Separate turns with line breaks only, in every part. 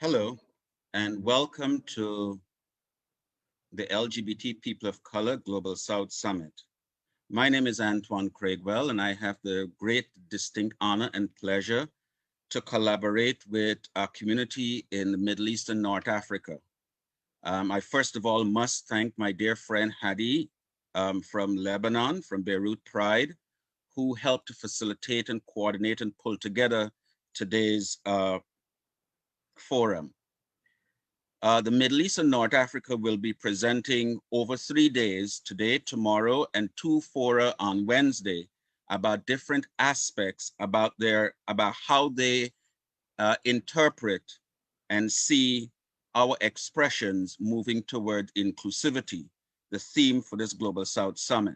Hello, and welcome to the LGBT People of Color Global South Summit. My name is Antoine Craigwell, and I have the great distinct honor and pleasure to collaborate with our community in the Middle East and North Africa. I first of all must thank my dear friend Hadi from Lebanon, from Beirut Pride, who helped to facilitate and coordinate and pull together today's forum. The Middle East and North Africa will be presenting over 3 days, today, tomorrow, and 2 fora on Wednesday, about different aspects about how they interpret and see our expressions moving toward inclusivity, the theme for this Global South Summit.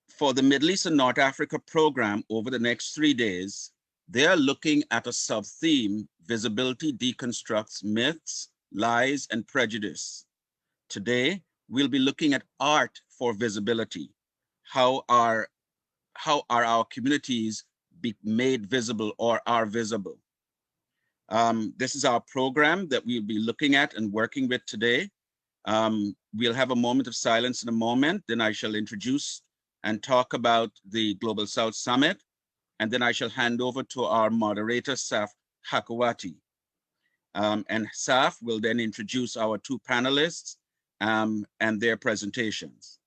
For the Middle East and North Africa program over the next 3 days, they're looking at a sub-theme: visibility deconstructs myths, lies, and prejudice. Today, we'll be looking at art for visibility. How are our communities be made visible or are visible? This is our program that we'll be looking at and working with today. We'll have a moment of silence in a moment, then I shall introduce and talk about the Global South Summit, and then I shall hand over to our moderator, Saf Hakawati. And Saf will then introduce our 2 panelists and their presentations.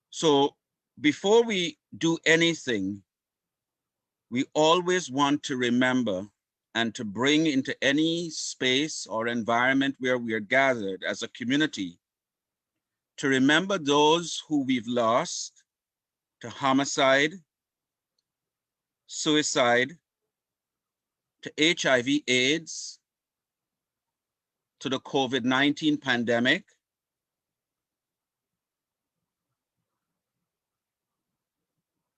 So before we do anything, we always want to remember and to bring into any space or environment where we are gathered as a community, to remember those who we've lost to homicide, suicide, to HIV/AIDS, to the COVID-19 pandemic,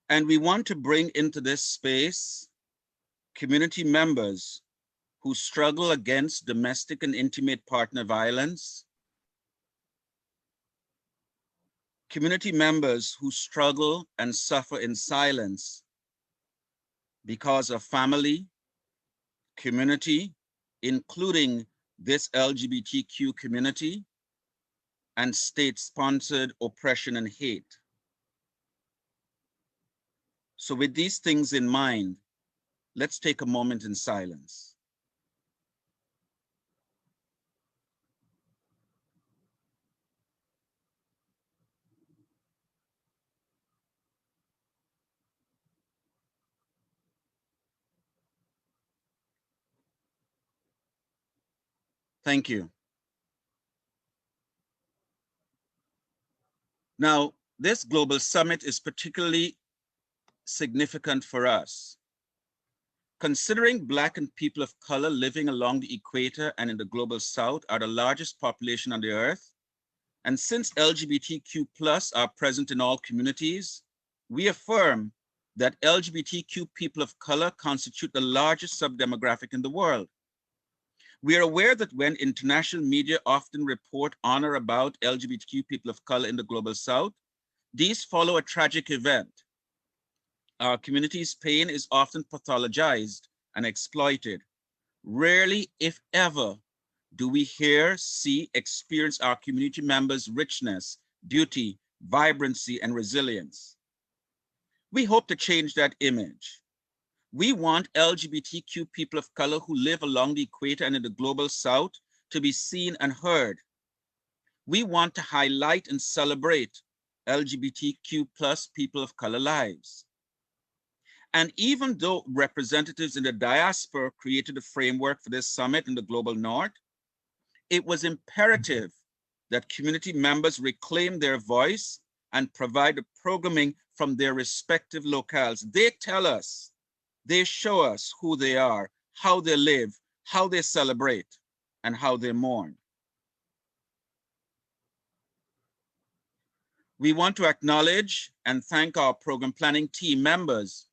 and we want to bring into this space community members who struggle against domestic and intimate partner violence, community members who struggle and suffer in silence because of family, community, including this LGBTQ community, and state-sponsored oppression and hate. So with these things in mind, let's take a moment in silence. Thank you. Now, this global summit is particularly significant for us. Considering Black and people of color living along the equator and in the global South are the largest population on the earth, and since LGBTQ+ are present in all communities, we affirm that LGBTQ people of color constitute the largest subdemographic in the world. We are aware that when international media often report on or about LGBTQ people of color in the global South, these follow a tragic event. Our community's pain is often pathologized and exploited. Rarely, if ever, do we hear, see, experience our community members' richness, beauty, vibrancy, and resilience. We hope to change that image. We want LGBTQ people of color who live along the equator and in the global South to be seen and heard. We want to highlight and celebrate LGBTQ+ people of color lives. And even though representatives in the diaspora created a framework for this summit in the global North, it was imperative that community members reclaim their voice and provide the programming from their respective locales. They tell us, they show us who they are, how they live, how they celebrate, and how they mourn. We want to acknowledge and thank our program planning team members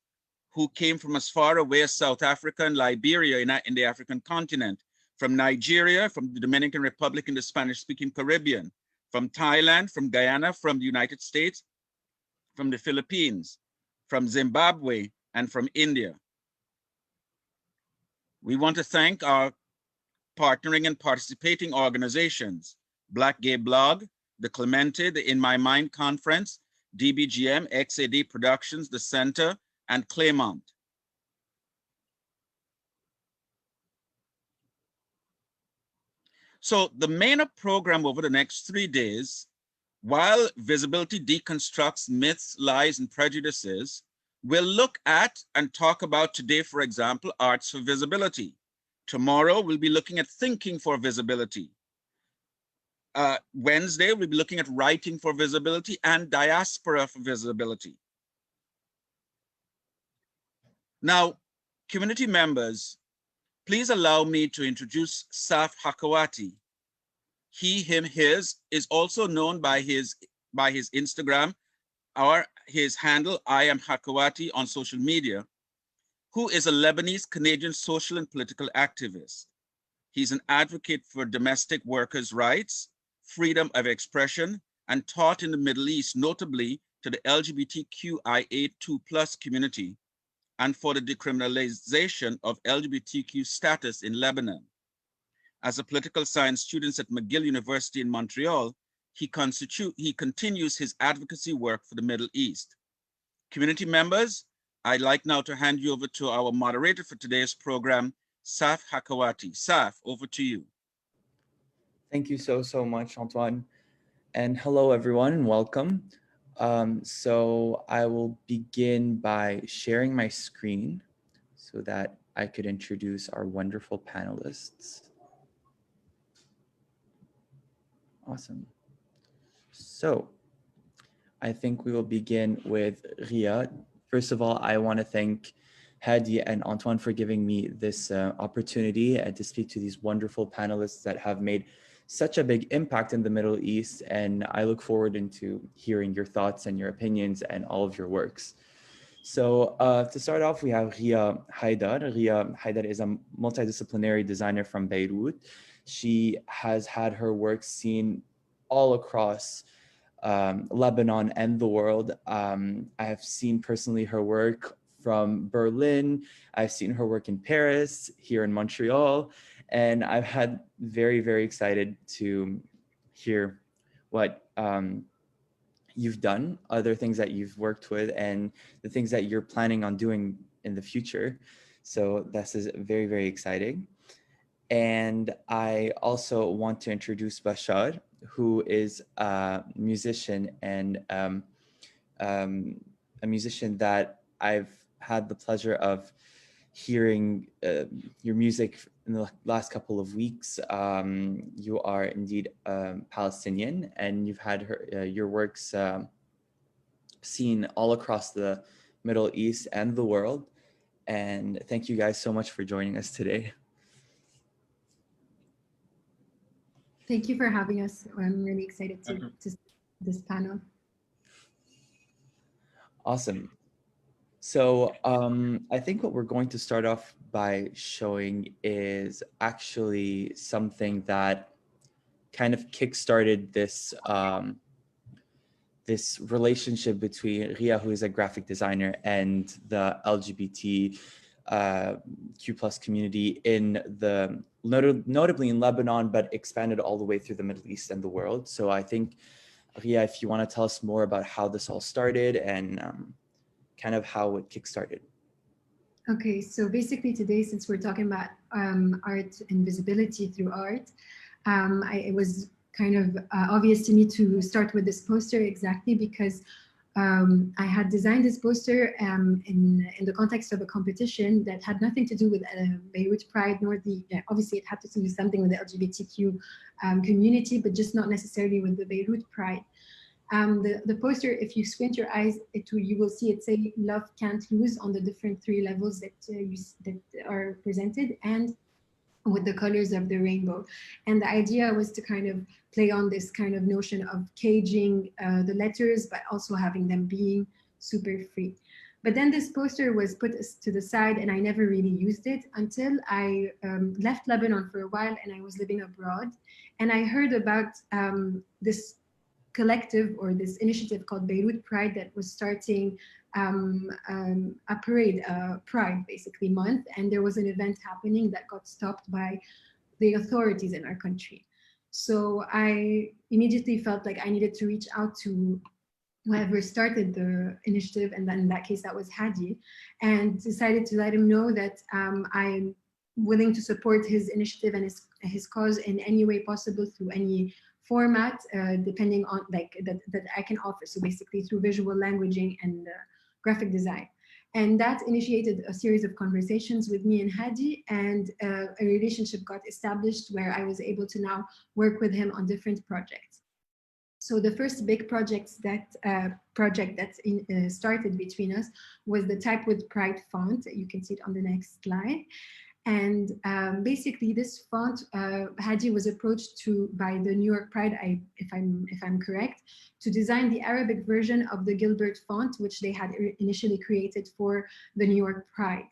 who came from as far away as South Africa and Liberia in the African continent, from Nigeria, from the Dominican Republic in the Spanish-speaking Caribbean, from Thailand, from Guyana, from the United States, from the Philippines, from Zimbabwe, and from India. We want to thank our partnering and participating organizations, Black Gay Blog, the Clemente, the In My Mind Conference, DBGM, XAD Productions, the Center, and Claymont. So the MENA program over the next 3 days, while Visibility Deconstructs Myths, Lies, and Prejudices, we'll look at and talk about today, for example, arts for visibility. Tomorrow, we'll be looking at thinking for visibility. Wednesday, we'll be looking at writing for visibility and diaspora for visibility. Now, community members, please allow me to introduce Saf Hakawati. He, him, his is also known by his Instagram or his handle, I am Hakawati, on social media, who is a Lebanese Canadian social and political activist. He's an advocate for domestic workers' rights, freedom of expression, and taught in the Middle East, notably to the LGBTQIA2+ community, and for the decriminalization of LGBTQ status in Lebanon. As a political science student at McGill University in Montreal, he continues his advocacy work for the Middle East. Community members, I'd like now to hand you over to our moderator for today's program, Saf Hakawati. Saf, over to you.
Thank you so much, Antoine. And hello, everyone, and welcome. So I will begin by sharing my screen so that I could introduce our wonderful panelists. Awesome. So I think we will begin with Ria. First of all, I want to thank Hadi and Antoine for giving me this opportunity to speak to these wonderful panelists that have made such a big impact in the Middle East. And I look forward into hearing your thoughts and your opinions and all of your works. So to start off, we have Ria Haidar. Ria Haidar is a multidisciplinary designer from Beirut. She has had her work seen all across Lebanon and the world. I have seen personally her work from Berlin. I've seen her work in Paris, here in Montreal, and I've had very excited to hear what you've done, other things that you've worked with, and the things that you're planning on doing in the future. So this is very exciting. And I also want to introduce Bashar, who is a musician and a musician that I've had the pleasure of hearing your music in the last couple of weeks. You are indeed Palestinian, and you've had your works seen all across the Middle East and the world. And thank you guys so much for joining us today.
Thank you for having us. I'm really excited to this panel.
Awesome. So I think what we're going to start off by showing is actually something that kind of kickstarted this this relationship between Ria, who is a graphic designer, and the LGBT Q+ community in the notably in Lebanon, but expanded all the way through the Middle East and the world. So I think, Ria, if you want to tell us more about how this all started and kind of how it kickstarted.
Okay, so basically today, since we're talking about art and visibility through art, it was kind of obvious to me to start with this poster exactly because I had designed this poster in the context of a competition that had nothing to do with Beirut Pride, nor obviously it had to do something with the LGBTQ community, but just not necessarily with the Beirut Pride. The poster, if you squint your eyes, you will see it say "Love Can't Lose" on the different 3 levels that that are presented, and with the colors of the rainbow. And the idea was to kind of play on this kind of notion of caging the letters, but also having them being super free. But then this poster was put to the side and I never really used it until I left Lebanon for a while and I was living abroad. And I heard about this collective or this initiative called Beirut Pride that was starting a parade, Pride basically month, and there was an event happening that got stopped by the authorities in our country. So I immediately felt like I needed to reach out to whoever started the initiative, and then in that case that was Hadi, and decided to let him know that I'm willing to support his initiative and his cause in any way possible through any format, depending on that I can offer. So basically through visual languaging and graphic design. And that initiated a series of conversations with me and Hadi, and a relationship got established where I was able to now work with him on different projects. So the first big project that started between us was the Type with Pride font. You can see it on the next slide. And basically, this font, Hadi was approached by the New York Pride, if I'm correct, to design the Arabic version of the Gilbert font, which they had initially created for the New York Pride.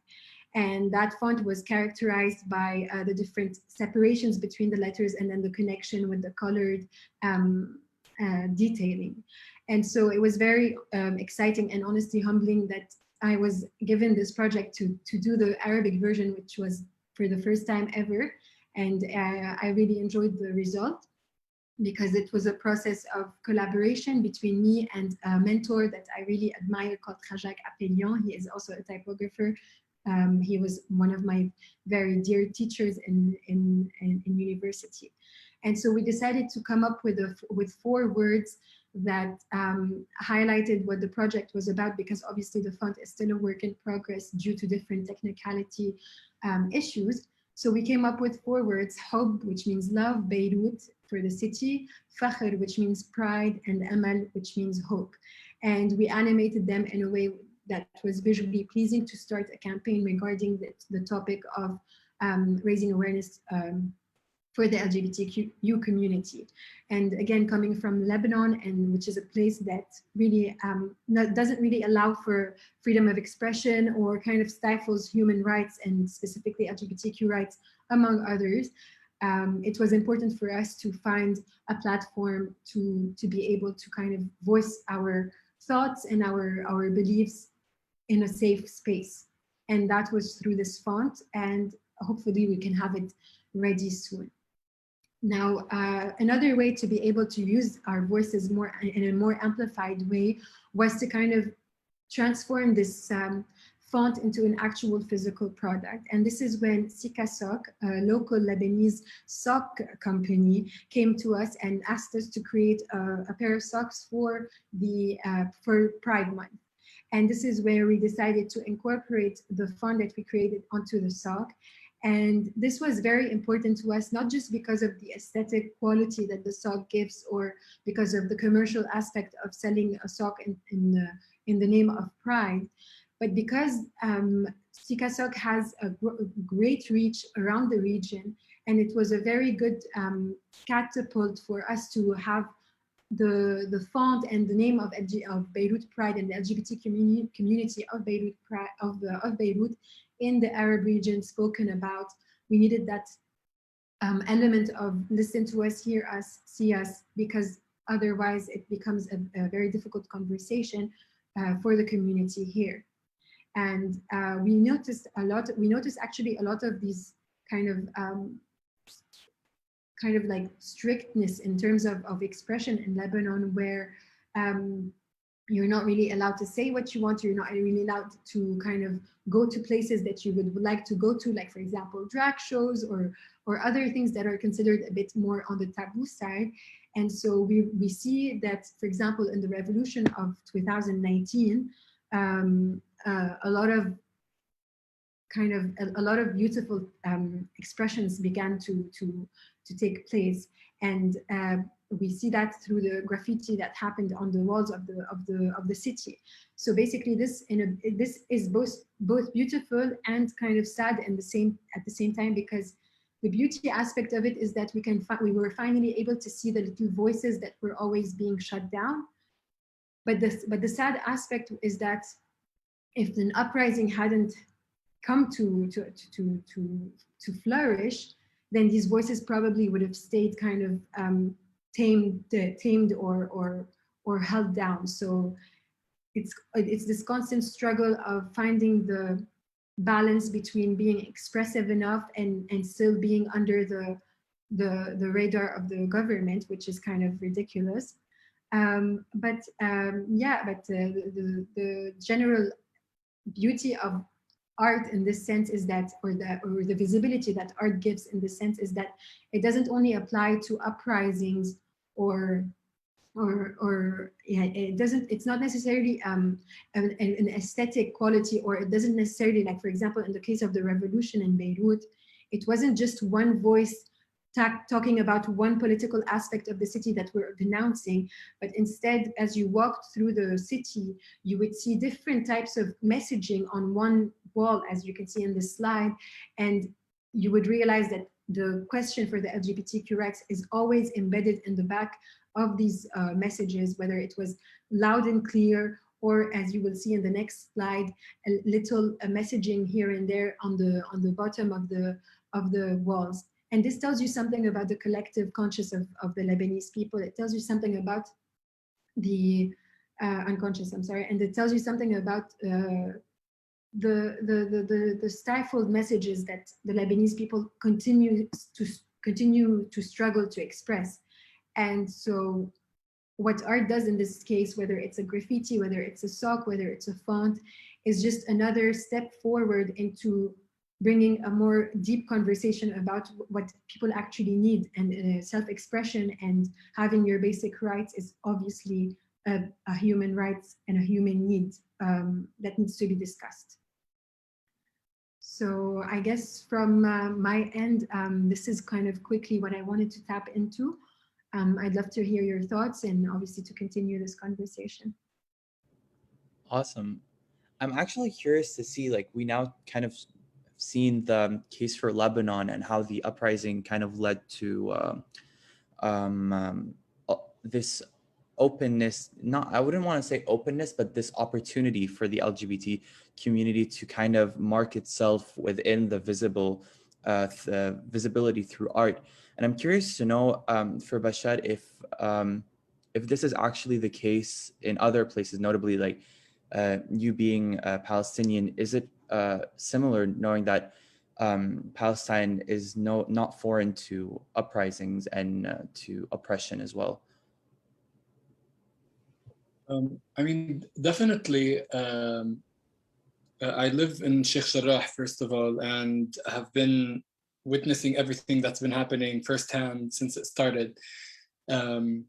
And that font was characterized by the different separations between the letters and then the connection with the colored detailing. And so it was very exciting and honestly humbling that I was given this project to do the Arabic version, which was for the first time ever. And I really enjoyed the result because it was a process of collaboration between me and a mentor that I really admire called Khajak Apelian. He is also a typographer. He was one of my very dear teachers in university. And so we decided to come up with 4 words that highlighted what the project was about, because obviously the font is still a work in progress due to different technicality issues. So we came up with 4 words: Hub, which means love, Beirut for the city, Fakhr, which means pride, and Amal, which means hope. And we animated them in a way that was visually pleasing to start a campaign regarding the topic of raising awareness for the LGBTQ community. And again, coming from Lebanon, and which is a place that really doesn't really allow for freedom of expression or kind of stifles human rights and specifically LGBTQ rights, among others, it was important for us to find a platform to be able to kind of voice our thoughts and our beliefs in a safe space. And that was through this font, and hopefully we can have it ready soon. Now, another way to be able to use our voices more in a more amplified way was to kind of transform this font into an actual physical product. And this is when Sika Sock, a local Lebanese sock company, came to us and asked us to create a pair of socks for Pride Month. And this is where we decided to incorporate the font that we created onto the sock. And this was very important to us, not just because of the aesthetic quality that the sock gives or because of the commercial aspect of selling a sock in the name of pride, but because Sika Sock has a great reach around the region. And it was a very good catapult for us to have the font and the name of Beirut Pride and the LGBT community of Beirut of Beirut in the Arab region spoken about. We needed that element of listen to us, hear us, see us, because otherwise it becomes a very difficult conversation for the community here. And we noticed actually a lot of these kind of like strictness in terms of expression in Lebanon, where you're not really allowed to say what you want, you're not really allowed to kind of go to places that you would like to go to, like for example, drag shows or other things that are considered a bit more on the taboo side. And so we see that, for example, in the revolution of 2019, a lot of beautiful expressions began to take place, and we see that through the graffiti that happened on the walls of the city. So basically, this is both beautiful and kind of sad at the same time, because the beauty aspect of it is that we were finally able to see the little voices that were always being shut down. But the sad aspect is that if an uprising hadn't come to flourish, then these voices probably would have stayed kind of tamed or held down. So it's this constant struggle of finding the balance between being expressive enough and still being under the radar of the government, which is kind of ridiculous. The general beauty of art in this sense is that, or the visibility that art gives in this sense is that it doesn't only apply to uprisings or yeah, it's not necessarily an aesthetic quality, or it doesn't necessarily, like for example in the case of the revolution in Beirut, it wasn't just one voice talking about one political aspect of the city that we're denouncing, but instead as you walked through the city you would see different types of messaging on one wall, as you can see in this slide, and you would realize that the question for the LGBTQ rights is always embedded in the back of these messages, whether it was loud and clear, or as you will see in the next slide, a little messaging here and there on the bottom of the walls. And this tells you something about the collective conscious of the Lebanese people. It tells you something about the unconscious, I'm sorry, and it tells you something about the stifled messages that the Lebanese people continue to struggle to express. And so what art does in this case, whether it's a graffiti, whether it's a sock, whether it's a font, is just another step forward into bringing a more deep conversation about what people actually need. And self-expression and having your basic rights is obviously a human rights and a human need that needs to be discussed. So I guess from my end, this is kind of quickly what I wanted to tap into. I'd love to hear your thoughts and obviously to continue this conversation.
Awesome. I'm actually curious to see, like, we now kind of seen the case for Lebanon and how the uprising kind of led to this openness, I wouldn't want to say openness, but this opportunity for the LGBT community to kind of mark itself within the visibility through art. And I'm curious to know for Bashar if this is actually the case in other places, notably like you being Palestinian. Is it similar, knowing that Palestine is not foreign to uprisings and to oppression as well?
I mean, definitely. I live in Sheikh Jarrah, first of all, and have been witnessing everything that's been happening firsthand since it started. And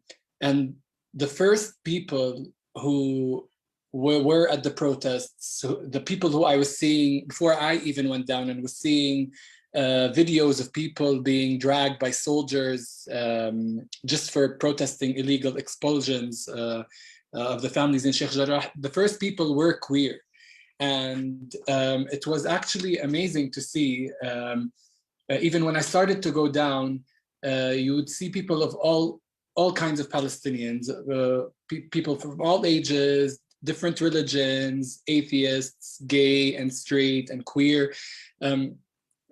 the first people who were at the protests, the people who I was seeing before I even went down and was seeing videos of people being dragged by soldiers just for protesting illegal expulsions of the families in Sheikh Jarrah, the first people were queer. And it was actually amazing to see, even when I started to go down, you would see people of all kinds of Palestinians, people from all ages, different religions, atheists, gay and straight and queer. And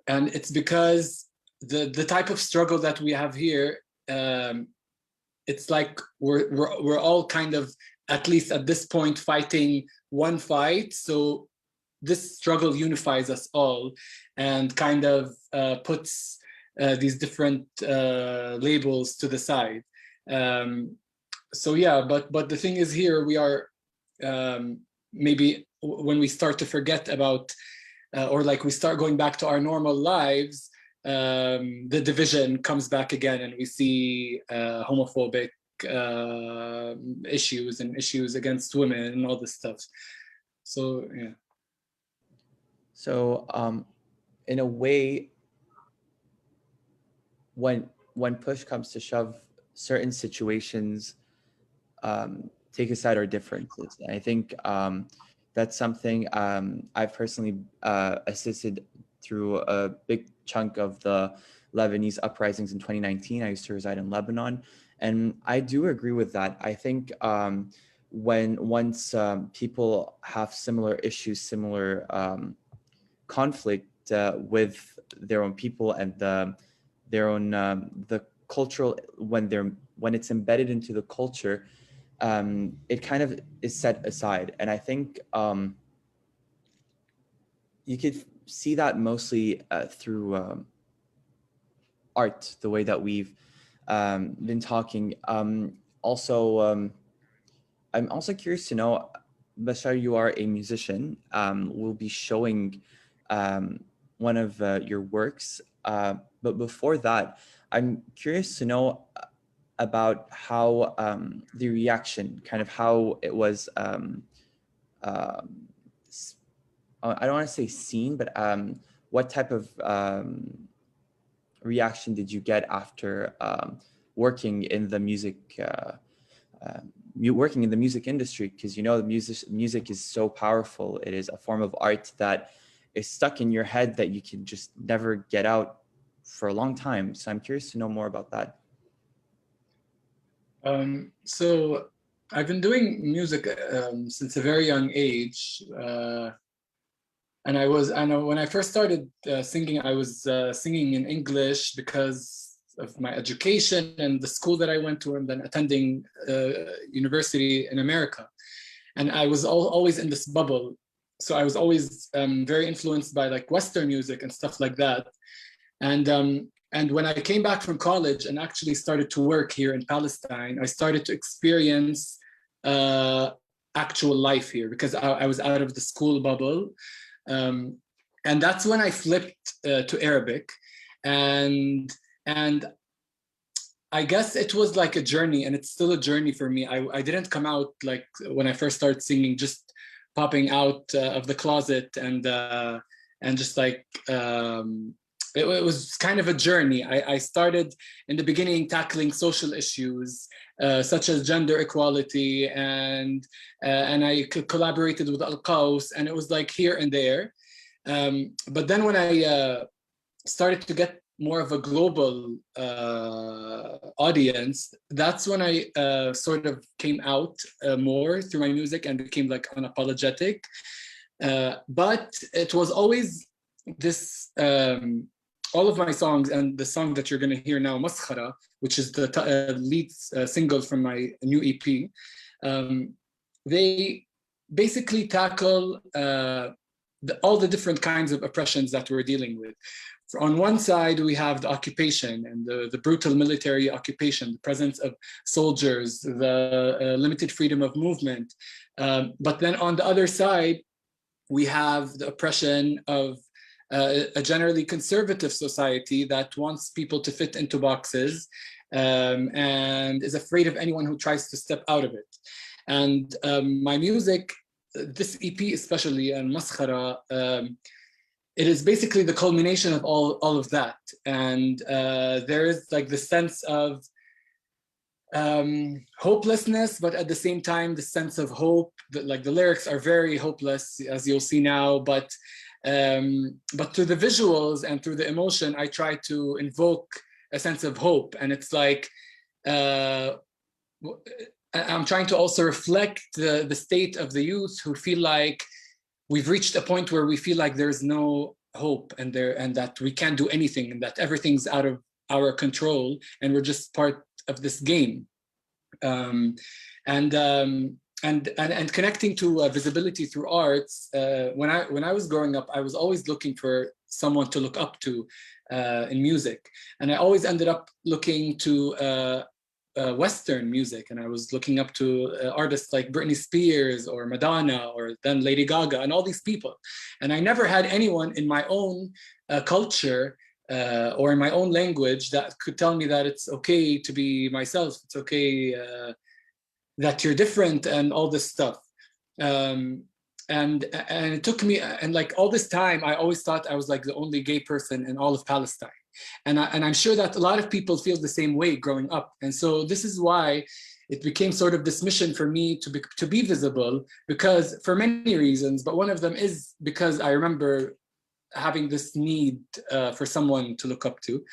it's because the type of struggle that we have here, it's like we're all kind of, at least at this point, fighting one fight. So this struggle unifies us all and kind of puts these different labels to the side. So yeah, but the thing is, here we are, maybe when we start to forget about, or like we start going back to our normal lives, the division comes back again, and we see homophobic issues and issues against women and all this stuff. So yeah.
So in a way, when push comes to shove, certain situations take aside our differences. And I think that's something I've personally assisted through a big chunk of the Lebanese uprisings in 2019. I used to reside in Lebanon, and I do agree with that. I think once people have similar issues, similar conflict with their own people and their own the cultural, when they're when it's embedded into the culture, it kind of is set aside. And I think you could see that mostly through art, the way that we've been talking. Also, I'm also curious to know, Bashar, you are a musician. We'll be showing one of your works. But before that, I'm curious to know about how the reaction, kind of how it was, I don't want to say seen, but what type of reaction did you get after working in the music working in the music industry? Because you know, the music is so powerful. It is a form of art that is stuck in your head that you can just never get out for a long time. So I'm curious to know more about that.
So I've been doing music since a very young age. And I know when I first started singing, I was singing in English because of my education and the school that I went to, and then attending university in America. And I was always in this bubble. So I was always very influenced by like Western music and stuff like that. And when I came back from college and actually started to work here in Palestine, I started to experience actual life here, because I was out of the school bubble. And that's when I flipped to Arabic. And I guess it was like a journey, and it's still a journey for me. I didn't come out like when I first started singing, just popping out of the closet and just like, it was kind of a journey. I started in the beginning tackling social issues such as gender equality, and I collaborated with Al-Qaws, and it was like here and there. But then when I started to get more of a global audience, that's when I sort of came out more through my music and became like unapologetic. But it was always this, all of my songs, and the song that you're going to hear now, Maskhara, which is the lead single from my new EP, they basically tackle all the different kinds of oppressions that we're dealing with. On one side, we have the occupation and the brutal military occupation, the presence of soldiers, the limited freedom of movement. But then on the other side, we have the oppression of a generally conservative society that wants people to fit into boxes and is afraid of anyone who tries to step out of it. And my music, this EP especially, and Maskhara, it is basically the culmination of all of that. And there is like the sense of hopelessness, but at the same time, the sense of hope. That, like, the lyrics are very hopeless, as you'll see now, but through the visuals and through the emotion, I try to invoke a sense of hope. And it's like, I'm trying to also reflect the state of the youth who feel like we've reached a point where we feel like there's no hope, and that we can't do anything, and that everything's out of our control, and we're just part of this game. And connecting to visibility through arts. When I was growing up, I was always looking for someone to look up to in music, and I always ended up looking to Western music, and I was looking up to artists like Britney Spears or Madonna or then Lady Gaga and all these people. And I never had anyone in my own culture or in my own language that could tell me that it's okay to be myself, it's okay that you're different and all this stuff. And it took me, and like all this time, I always thought I was like the only gay person in all of Palestine. And I'm sure that a lot of people feel the same way growing up. And so this is why it became sort of this mission for me to be visible, because for many reasons, but one of them is because I remember having this need for someone to look up to.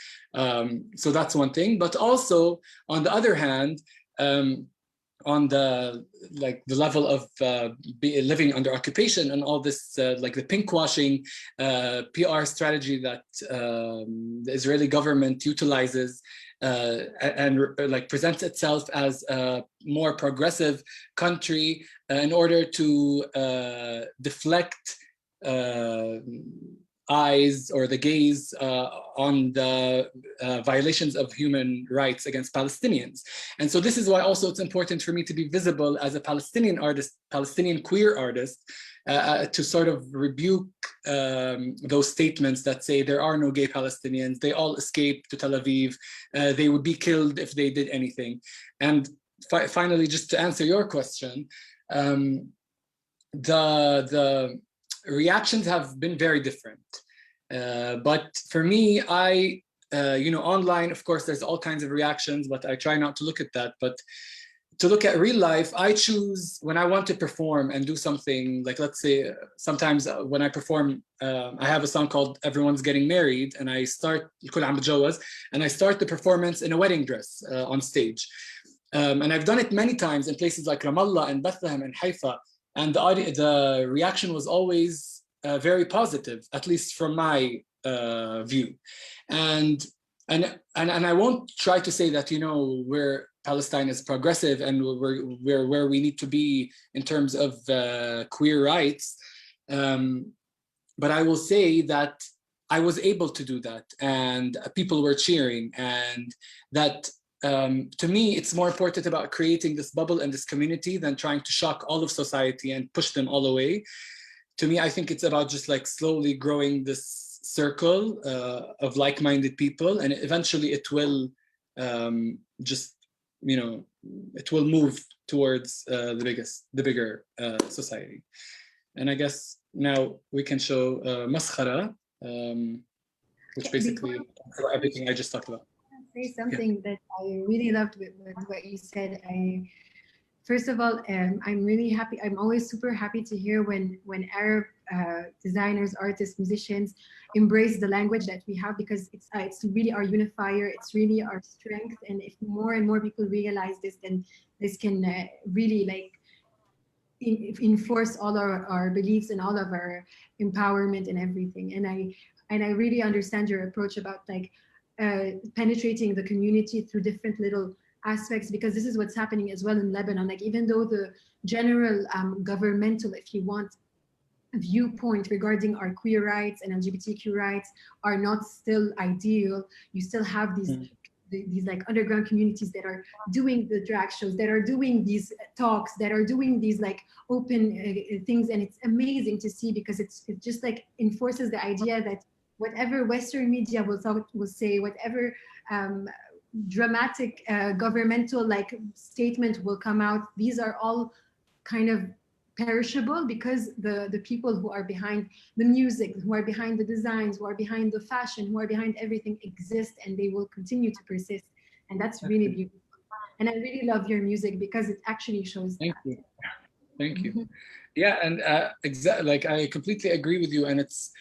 So that's one thing. But also, on the other hand, on the level of living under occupation and all this, like the pinkwashing PR strategy that the Israeli government utilizes and like presents itself as a more progressive country in order to deflect eyes or the gaze on the violations of human rights against Palestinians. And so this is why also it's important for me to be visible as a Palestinian artist, Palestinian queer artist, to sort of rebuke those statements that say there are no gay Palestinians, they all escaped to Tel Aviv, they would be killed if they did anything. And finally, just to answer your question, the reactions have been very different. But for me, online, of course, there's all kinds of reactions, but I try not to look at that. But to look at real life, I choose when I want to perform and do something, like let's say sometimes when I perform, I have a song called Everyone's Getting Married, and I start the performance in a wedding dress on stage. And I've done it many times in places like Ramallah and Bethlehem and Haifa. And the reaction was always very positive, at least from my view. And I won't try to say that, where Palestine is progressive and we're where we need to be in terms of queer rights. But I will say that I was able to do that, and people were cheering, and that to me, it's more important about creating this bubble and this community than trying to shock all of society and push them all away. To me, I think it's about just like slowly growing this circle of like-minded people, and eventually it will it will move towards the bigger society. And I guess now we can show Maskhara, which basically everything I just talked about.
Say something that I really loved with what you said. First of all, I'm really happy. I'm always super happy to hear when Arab designers, artists, musicians embrace the language that we have, because it's really our unifier. It's really our strength. And if more and more people realize this, then this can really like enforce all our beliefs and all of our empowerment and everything. And I really understand your approach about like penetrating the community through different little aspects, because this is what's happening as well in Lebanon. Like, even though the general governmental, if you want, viewpoint regarding our queer rights and LGBTQ rights are not still ideal, you still have these like underground communities that are doing the drag shows, that are doing these talks, that are doing these like open things. And it's amazing to see, because it just like enforces the idea that whatever Western media will say, whatever dramatic governmental like statement will come out, these are all kind of perishable, because the people who are behind the music, who are behind the designs, who are behind the fashion, who are behind everything exist, and they will continue to persist. And that's really beautiful. And I really love your music because it actually shows
Thank
that.
you. Thank you. Yeah, and exactly, like I completely agree with you. And it's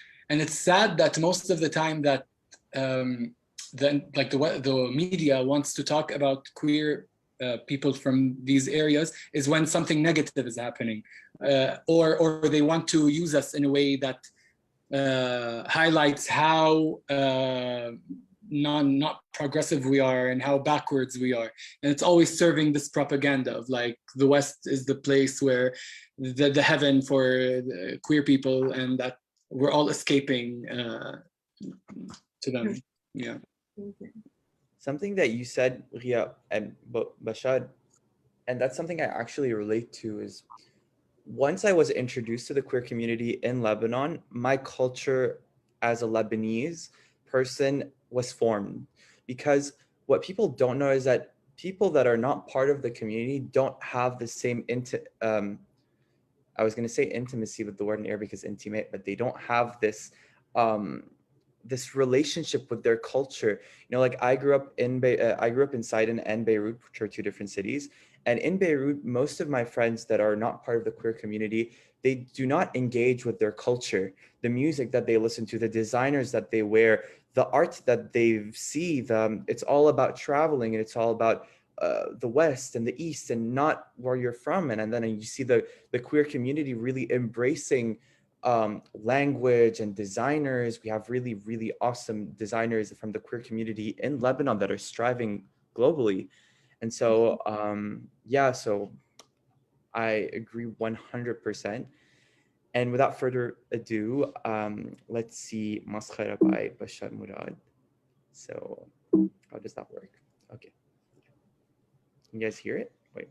sad that most of the time that the media wants to talk about queer people from these areas is when something negative is happening, or they want to use us in a way that highlights how not progressive we are and how backwards we are. And it's always serving this propaganda of like the West is the place where the heaven for the queer people, and that we're all escaping to them. Yeah.
Something that you said, Ria and Bashar, and that's something I actually relate to, is once I was introduced to the queer community in Lebanon, my culture as a Lebanese person was formed. Because what people don't know is that people that are not part of the community don't have the same I was going to say intimacy, but the word in Arabic is intimate, but they don't have this this relationship with their culture. Like I grew up in Sidon and Beirut, which are two different cities. And in Beirut, most of my friends that are not part of the queer community, they do not engage with their culture, the music that they listen to, the designers that they wear, the art that they see. It's all about traveling, and it's all about the West and the East, and not where you're from. And then you see the queer community really embracing language and designers. We have really, really awesome designers from the queer community in Lebanon that are striving globally. And so, yeah, so I agree 100%. And without further ado, let's see Maskhara by Bashar Murad. So how does that work? Okay. Can you guys hear it? Wait.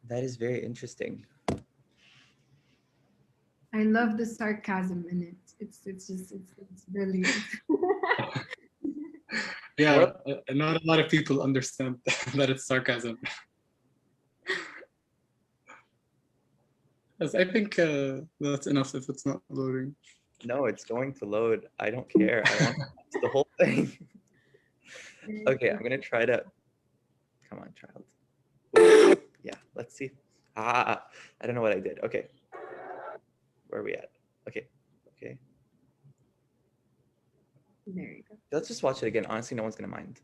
That is very interesting.
I love the sarcasm in it. It's brilliant.
Yeah, not a lot of people understand that it's sarcasm. Yes, I think that's enough if it's not loading.
No, it's going to load. I don't care. I want the whole thing. Okay, I'm gonna try to. Come on, child. Yeah, let's see. I don't know what I did. Okay, where are we at? Okay.
There you go.
Let's just watch it again. Honestly, no one's gonna mind.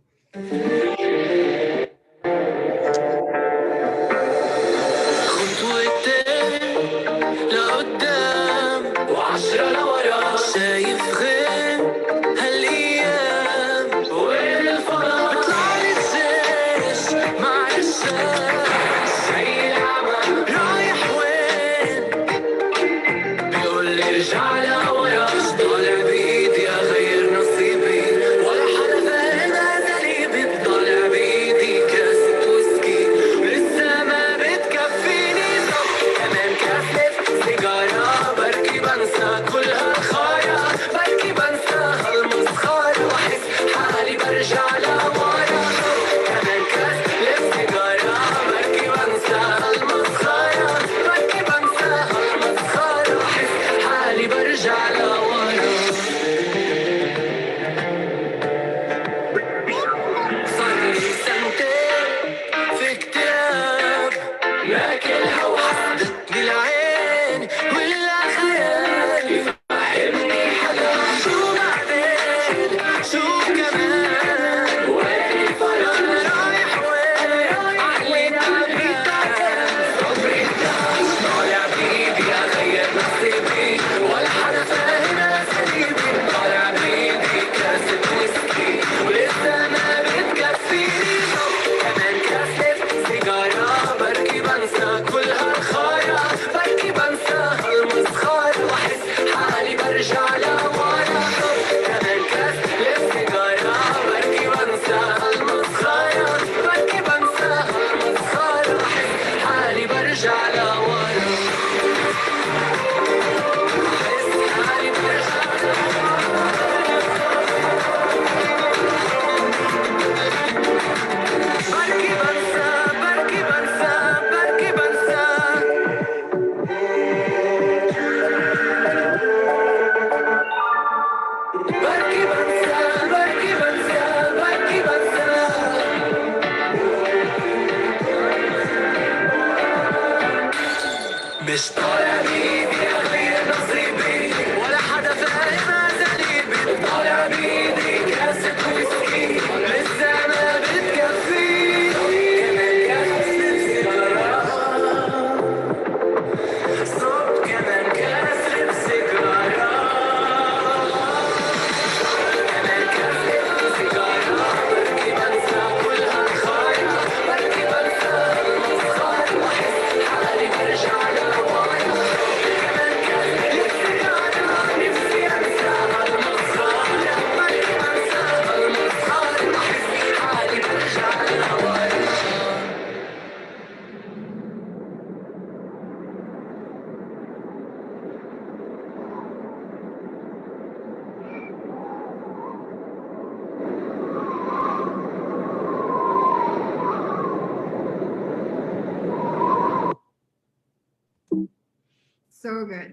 so good.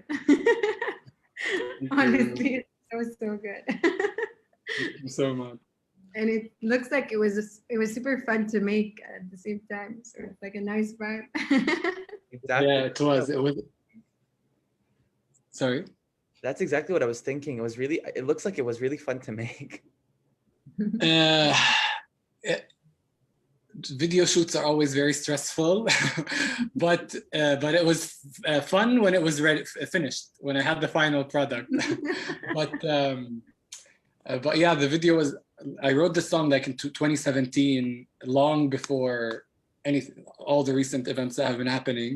you.
Honestly, it's so good.
Thank you so much.
And it looks like it was super fun to make at the same time. So it's like a nice vibe.
Exactly.
Yeah, it was. It was. Sorry.
That's exactly what I was thinking. It looks like it was really fun to make.
Uh, video shoots are always very stressful, but it was fun when it was finished, when I had the final product. But yeah, the video was. I wrote the song like in 2017, long before all the recent events that have been happening,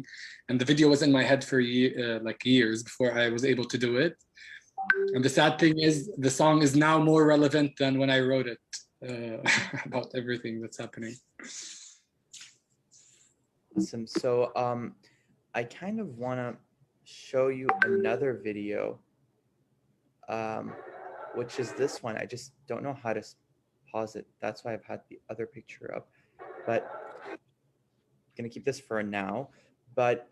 and the video was in my head for years before I was able to do it. And the sad thing is, the song is now more relevant than when I wrote it about everything that's happening.
Awesome. So I kind of want to show you another video, which is this one. I just don't know how to pause it. That's why I've had the other picture up, but I'm gonna keep this for now. But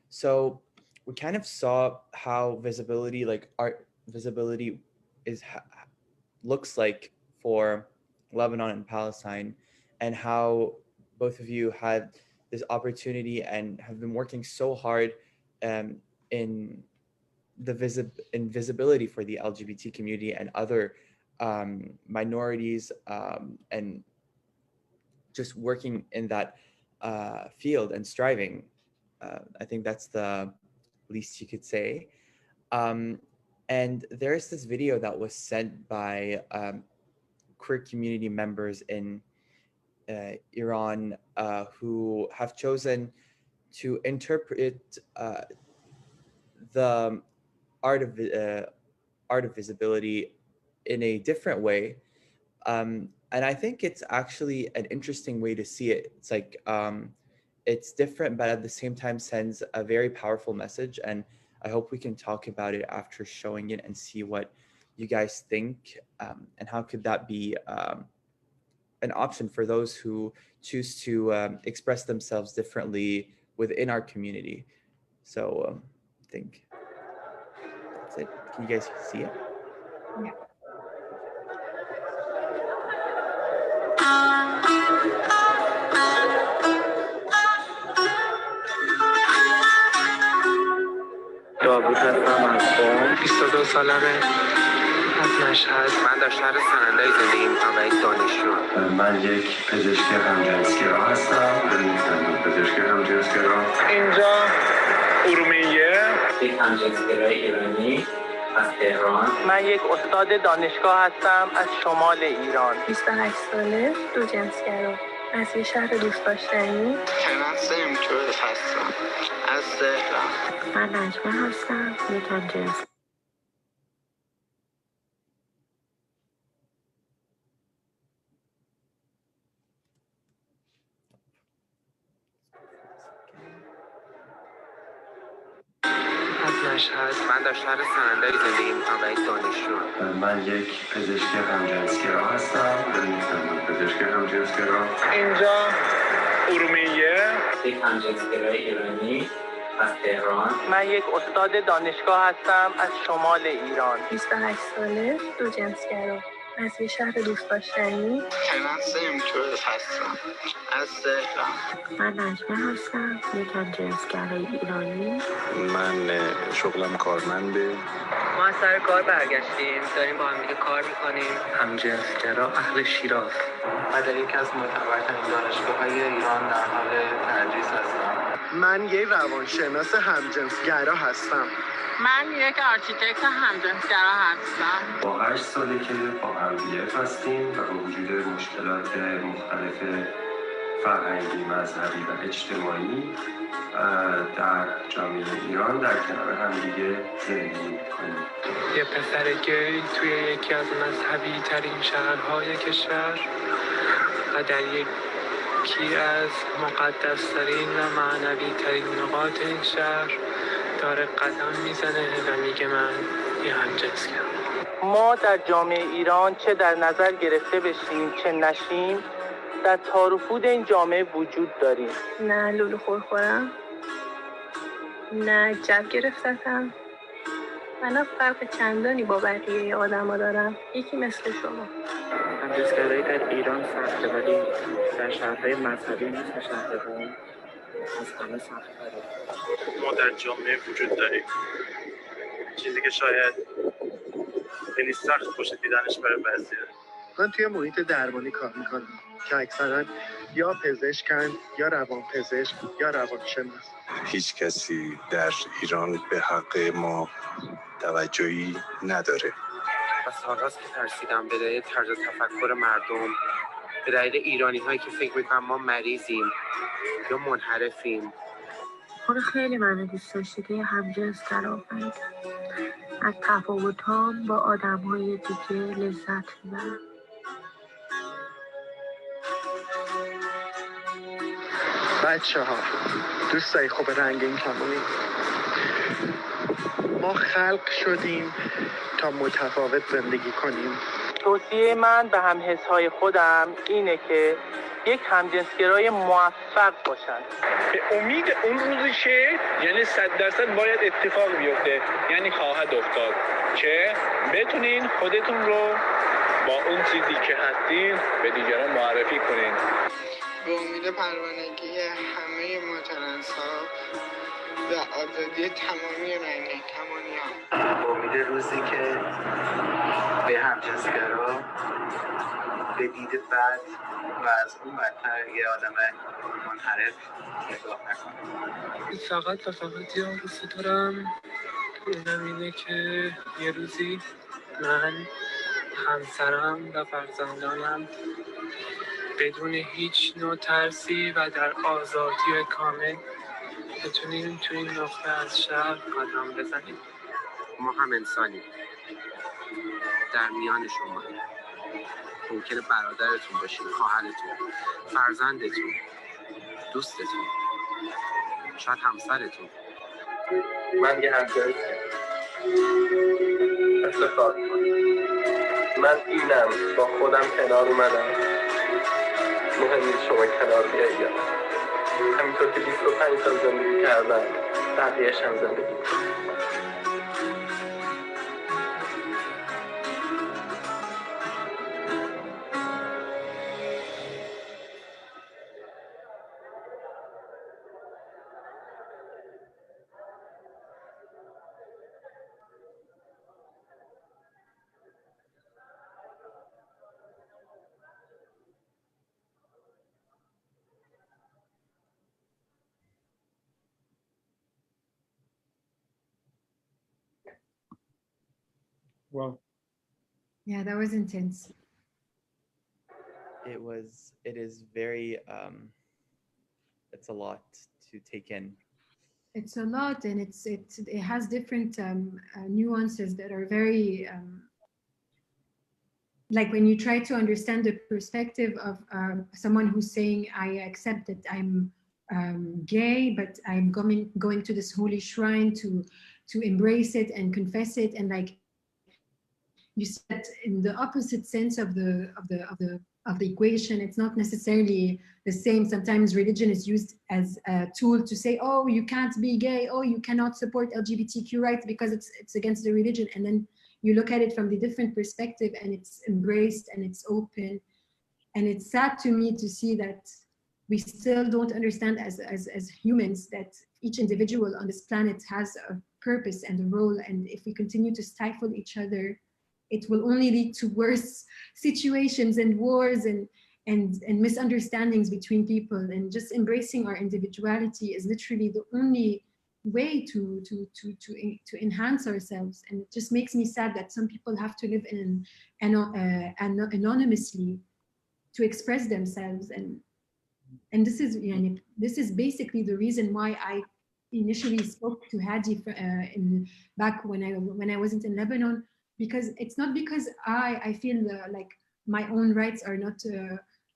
so we kind of saw how visibility, like art visibility, looks like for Lebanon and Palestine, and how both of you had this opportunity and have been working so hard in visibility for the LGBT community and other minorities, and just working in that field and striving. I think that's the least you could say. And there's this video that was sent by queer community members in Iran who have chosen to interpret the art of visibility in a different way. And I think it's actually an interesting way to see it. It's like it's different, but at the same time sends a very powerful message. And I hope we can talk about it after showing it and see what you guys think, and how could that be an option for those who choose to express themselves differently within our community. So I think that's it. Can you guys see it?
Yeah.
داوود هستم از قم 22 سالمه از مشهد. من در شهر سنندج زندگی میکنم و یک دانشجو. من یک پزشک همجنسگرا هستم. پزشک همجنسگرا اینجا ارومیه. یک همجنسگرای ایرانی از تهران. من یک استاد دانشگاه هستم از شمال ایران.
28 ساله، دو جنسگرا از یه شهر دوست داشتنی.
من سمتور هستم از تهران.
من نجمه هستم، یک همجنس.
از مشهد. من در شهر سنندج زندگی میکنم و یک دانشجو. من یک پزشک همجنسگرا هستم. پزشک همجنسگرا اینجا ارومیه. یک همجنسگرای ایرانی از تهران. من یک استاد دانشگاه هستم از شمال ایران.
28 ساله، دو جنسگرا از یه شهر دوست داشتنی.
من سمتور هستم از تهران.
من نجمه هستم، یک همجنسگرای ایرانی.
من شغلم کارمنده. ما از سر کار برگشتیم، داریم با هم دیگه کار میکنیم. همجنسگرا اهل شیراز. من در یکی از معتبرترین دانشگاه‌های ایران در حال تدریس هستم.
من یک روانشناس همجنسگرا هستم.
من یک آرکیتکت همجنسگرا هستم.
با 8 ساله که با همزیت هستیم و با وجود مشکلات مختلف فرهنگی، مذهبی و اجتماعی در جامعه ایران در کنار همدیگه زندگی می‌کنیم.
یه پسر گی توی یکی از مذهبی ترین شهرهای کشور و در یکی از مقدس ترین و معنوی ترین نقاط این شهر داره قدم میزنه و میگه من یه همجنسگرام.
ما در جامعه ایران چه در نظر گرفته بشیم چه نشیم، در تار و پود این جامعه وجود داریم.
نه لولو خور خورم، نه جب گرفتتم. من فرق چندانی با بقیه آدم ها دارم. یکی مثل شما.
همجنسگرایی در ایران سخته ولی در شهرهای مذهبی مثل شهر قم از همه سخت‌تره. ما در جامعه وجود داریم. چیزی که شاید خیلی سخت باشه دیدنش برای بعضی‌ها.
من توی محیط درمانی کار میکنم که اکثرا یا پزشکن یا روانپزشک یا روانشناس.
هیچ کسی در ایران به حق ما توجهی نداره.
و سالهاست که ترسیدم به دلیل طرز تفکر مردم، به دلیل ایرانی هایی که فکر میکنم ما مریضیم یا منحرفیم.
خیلی منو دوست داشتی که یه همجنسگرا آفریدم. از تفاوت‌هام با آدم‌های دیگه لذت میبرم.
بچه‌ها دوستای خوب رنگین کمونی، ما خلق شدیم تا متفاوت زندگی کنیم.
توصیه من به همحس‌های خودم اینه که یک همجنسگرای موفق باشن. به امید اون روزی که یعنی 100% باید اتفاق بیفته، یعنی خواهد افتاد که بتونین خودتون رو با اون چیزی که هستین به دیگران معرفی کنین.
به امید پروانگی همه ما ترنس‌ها و آزادی تمامی رنگین کمانی‌ها.
به امید روزی که به همجنسگرا به دید بد و از اون بدتر یه آدم منحرف نگاه نکنه.
فقط و فقط یه آرزو دارم، اونم اینه که یه روزی من، همسرم و فرزندانم بدون هیچ نوع ترسی و در آزادی کامل بتونیم توی این نقطه از شهر قدم بزنیم.
ما هم انسانیم، در میان شما ممکنه برادرتون باشین، خواهرتون، فرزندتون، دوستتون، شاید همسرتون.
من یه همجنسم. افتخار کنم. من اینم، با خودم کنار اومدم. مهم نیست شما کنار بیایی یا همینطور که 25 سال زندگی کردم بقیه‌اش هم زندگی کنم.
Wow.
Yeah, that was intense.
It is very, it's a lot to take in.
It's a lot, and it has different nuances that are very like when you try to understand the perspective of someone who's saying, I accept that I'm gay, but I'm going to this holy shrine to embrace it and confess it, and like you said, in the opposite sense of the equation, it's not necessarily the same. Sometimes religion is used as a tool to say, oh, you can't be gay, oh, you cannot support LGBTQ rights because it's against the religion. And then you look at it from the different perspective, and it's embraced and it's open. And it's sad to me to see that we still don't understand as humans that each individual on this planet has a purpose and a role. And if we continue to stifle each other, it will only lead to worse situations and wars and misunderstandings between people. And just embracing our individuality is literally the only way to enhance ourselves. And it just makes me sad that some people have to live in anonymously to express themselves. And this is basically the reason why I initially spoke to Hadi back when I wasn't in Lebanon. Because it's not because I feel like my own rights are not,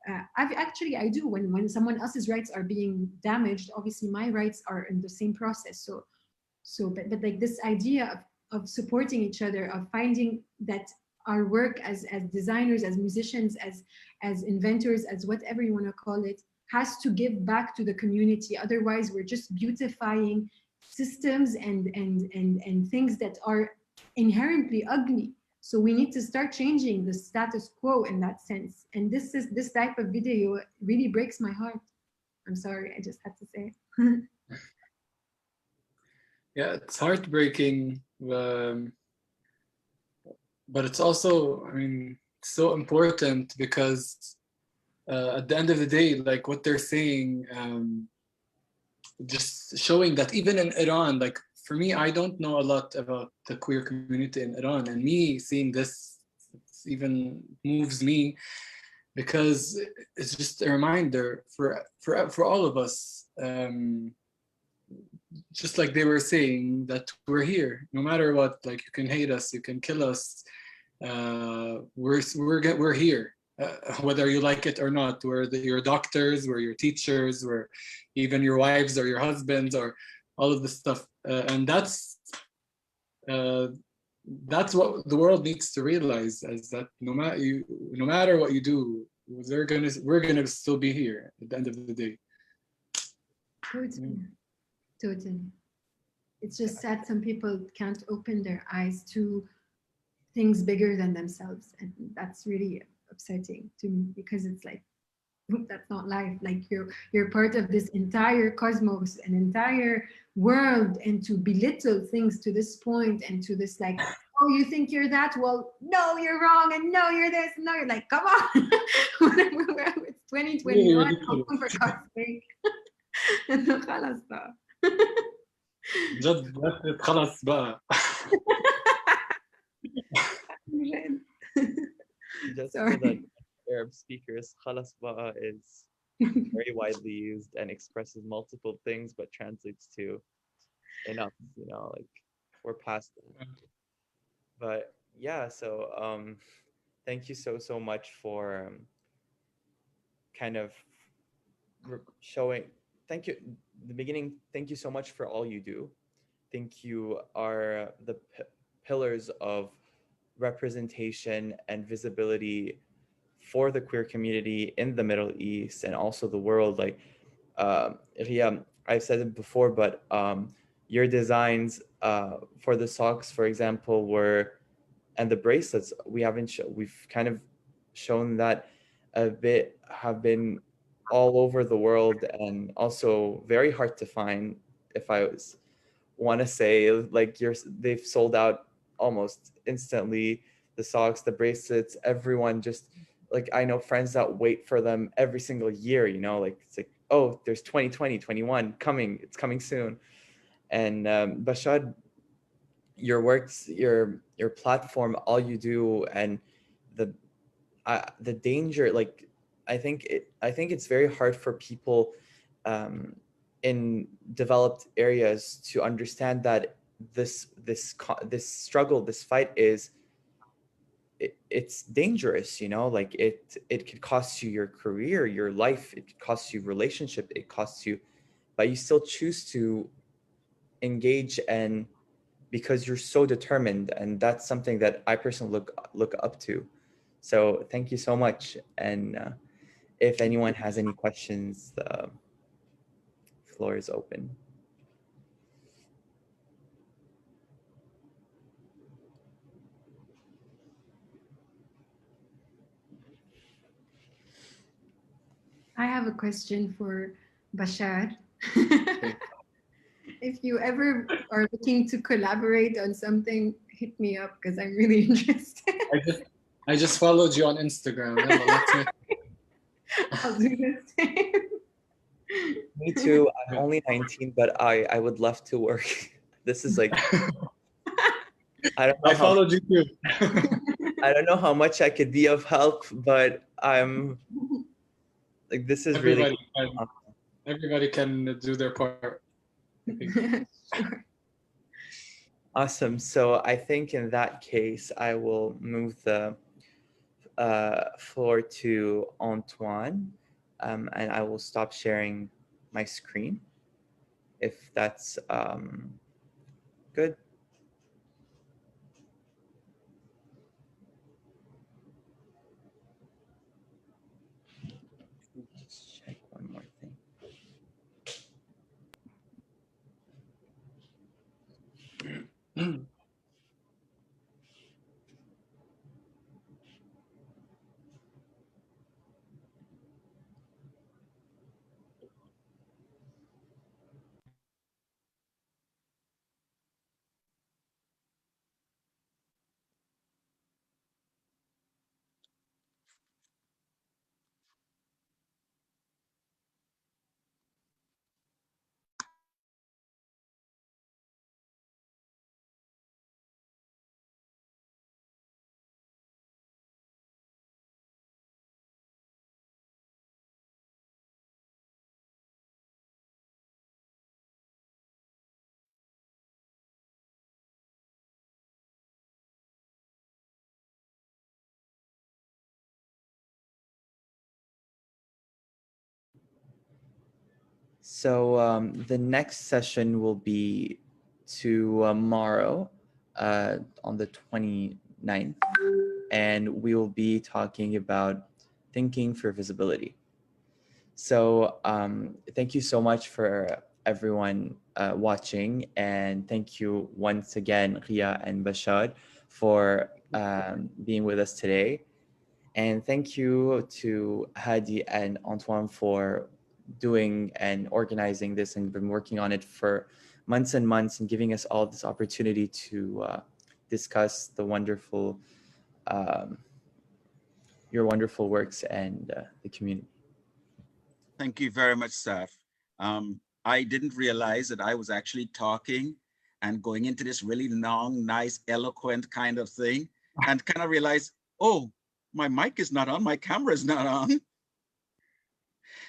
I do. When someone else's rights are being damaged, obviously my rights are in the same process. But like this idea of supporting each other, of finding that our work as designers, as musicians, as inventors, as whatever you want to call it, has to give back to the community. Otherwise, we're just beautifying systems and things that are inherently ugly. So we need to start changing the status quo in that sense. And this type of video really breaks my heart. I'm sorry, I just had to say.
Yeah, it's heartbreaking, but it's also, I mean, so important because at the end of the day, like what they're saying, just showing that even in Iran, like for me, I don't know a lot about the queer community in Iran, and me seeing this even moves me because it's just a reminder for all of us. Just like they were saying, that we're here no matter what. Like, you can hate us, you can kill us, we're here, whether you like it or not. We're your doctors, we're your teachers, we're even your wives or your husbands, or all of this stuff. And that's what the world needs to realize, is that no matter what you do, we're gonna still be here at the end of the day.
Totally. It's just sad some people can't open their eyes to things bigger than themselves, and that's really upsetting to me, because it's like, that's not life. Like, you're part of this entire cosmos, an entire world, and to belittle things to this point, and to this, like, oh, you think you're that? Well, no, you're wrong, and no, you're this, and no, you're like, come on. It's 2021, for God's sake. خلاص بقى.
جد خلاص بقى.
Just
Sorry.
for the Arab speakers, خلاص بقى is very widely used and expresses multiple things, but translates to enough, you know, like we're past that. But yeah, so thank you so much for kind of showing, thank you, the beginning, thank you so much for all you do. Think you are the pillars of representation and visibility for the queer community in the Middle East and also the world. Like, Ria, I've said it before, but your designs for the socks, for example, and the bracelets, we've kind of shown that a bit have been all over the world and also very hard to find. If I want to say, like, they've sold out almost instantly, the socks, the bracelets, everyone just, like, I know friends that wait for them every single year, you know, like, it's like, oh, there's 2020, 21 coming, it's coming soon. And Bashar, your works, your platform, all you do, and the danger, like, I think it's very hard for people in developed areas to understand that this struggle, this fight it's dangerous, you know, like it could cost you your career, your life, it could cost you relationship, it costs you, but you still choose to engage, and because you're so determined, and that's something that I personally look up to. So thank you so much. And if anyone has any questions, the floor is open.
I have a question for Bashar. If you ever are looking to collaborate on something, hit me up, because I'm really interested.
I just followed you on Instagram.
I'll do the same.
Me too. I'm only 19, but I would love to work. This is like, I
followed you too.
I don't know how much I could be of help, but I'm like, this is
everybody
really
everybody can do their part.
Sure.
Awesome. So I think in that case, I will move the floor to Antoine, and I will stop sharing my screen, if that's good. Just check one more thing. So the next session will be tomorrow on the 29th, and we will be talking about thinking for visibility. So thank you so much for everyone watching, and thank you once again, Ria and Bashar, for being with us today. And thank you to Hadi and Antoine for doing and organizing this and been working on it for months and months and giving us all this opportunity to discuss the wonderful, your wonderful works and the community.
Thank you very much, Saf. I didn't realize that I was actually talking and going into this really long, nice, eloquent kind of thing, and kind of realized, oh, my mic is not on, my camera is not on.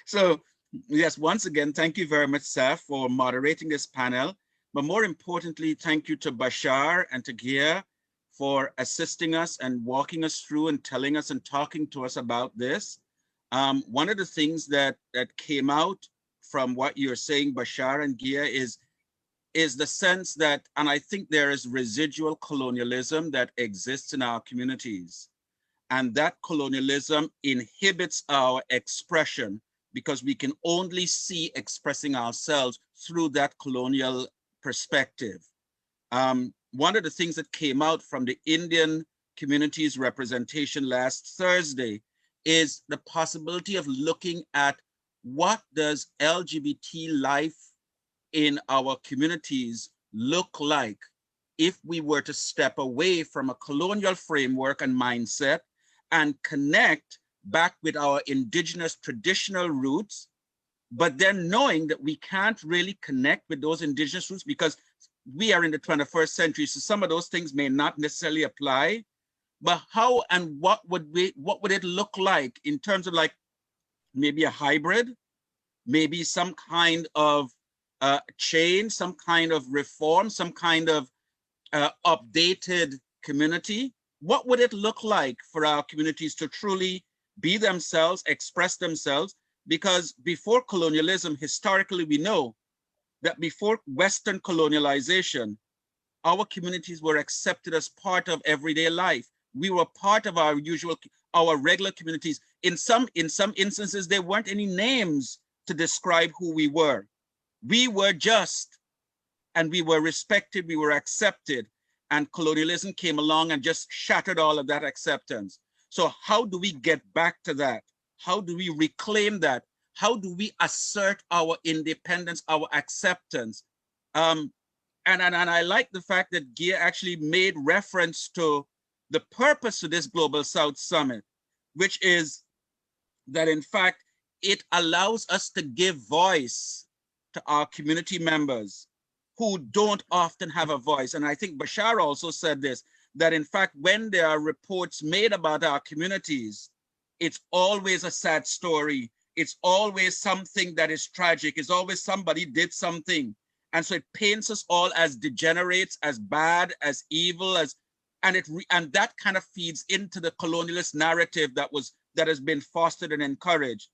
So yes, once again, thank you very much, Saf, for moderating this panel. But more importantly, thank you to Bashar and to Gia for assisting us and walking us through and telling us and talking to us about this. One of the things that came out from what you're saying, Bashar and Gia, is the sense that, and I think there is residual colonialism that exists in our communities. And that colonialism inhibits our expression because we can only see expressing ourselves through that colonial perspective. One of the things that came out from the Indian community's representation last Thursday is the possibility of looking at what does LGBT life in our communities look like if we were to step away from a colonial framework and mindset and connect back with our indigenous traditional roots, but then knowing that we can't really connect with those indigenous roots because we are in the 21st century, so some of those things may not necessarily apply. But how and what would it look like in terms of like maybe a hybrid, maybe some kind of change, some kind of reform, some kind of updated community? What would it look like for our communities to truly be themselves, express themselves? Because before colonialism, historically, we know that before Western colonialization, our communities were accepted as part of everyday life. We were part of our regular communities. In some instances, there weren't any names to describe who we were. We were just, and we were respected, we were accepted, and colonialism came along and just shattered all of that acceptance. So how do we get back to that? How do we reclaim that? How do we assert our independence, our acceptance? And I like the fact that Gia actually made reference to the purpose of this Global South Summit, which is that in fact, it allows us to give voice to our community members who don't often have a voice. And I think Bashar also said this, that in fact, when there are reports made about our communities, it's always a sad story. It's always something that is tragic. It's always somebody did something. And so it paints us all as degenerates, as bad, as evil, and that kind of feeds into the colonialist narrative that has been fostered and encouraged.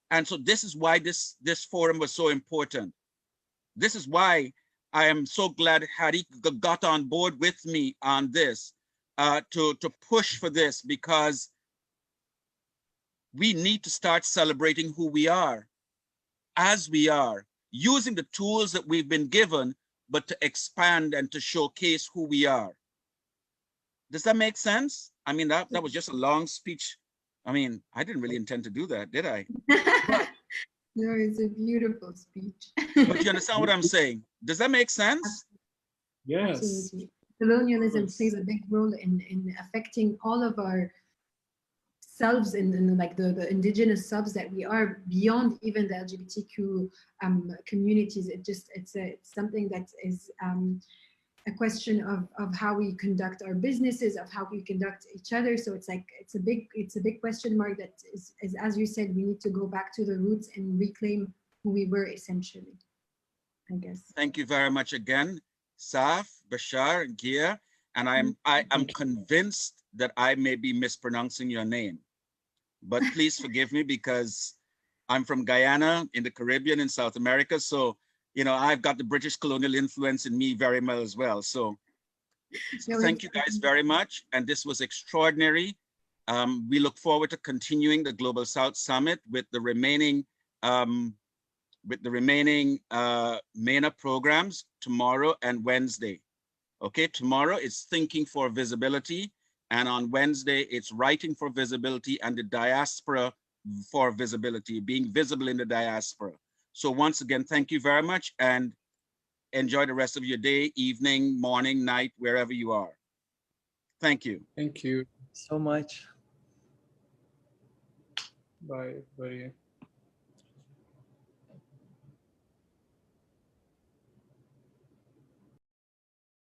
And so this is why this forum was so important. This is why I am so glad Hadi got on board with me on this, to push for this, because we need to start celebrating who we are, as we are, using the tools that we've been given, but to expand and to showcase who we are. Does that make sense? I mean, that was just a long speech. I mean, I didn't really intend to do that, did I?
No, it's a beautiful speech.
But you understand what I'm saying? Does that make sense?
Yes.
Absolutely. Colonialism plays a big role in affecting all of our selves in like the indigenous selves that we are, beyond even the LGBTQ communities. It's something that is a question of how we conduct our businesses, of how we conduct each other. So it's like it's a big question mark that is as you said, we need to go back to the roots and reclaim who we were essentially, I guess.
Thank you very much again, Saf, Bashar, Gia, and I'm convinced that I may be mispronouncing your name, but please forgive me because I'm from Guyana in the Caribbean in South America. So, you know, I've got the British colonial influence in me very well as well. So thank you guys very much. And this was extraordinary. We look forward to continuing the Global South Summit with the remaining MENA programs tomorrow and Wednesday. Okay, tomorrow it's Thinking for Visibility, and on Wednesday it's Writing for Visibility and the Diaspora for Visibility, being visible in the diaspora. So once again, thank you very much and enjoy the rest of your day, evening, morning, night, wherever you are. Thank you.
Thank you
so much.
Bye, buddy.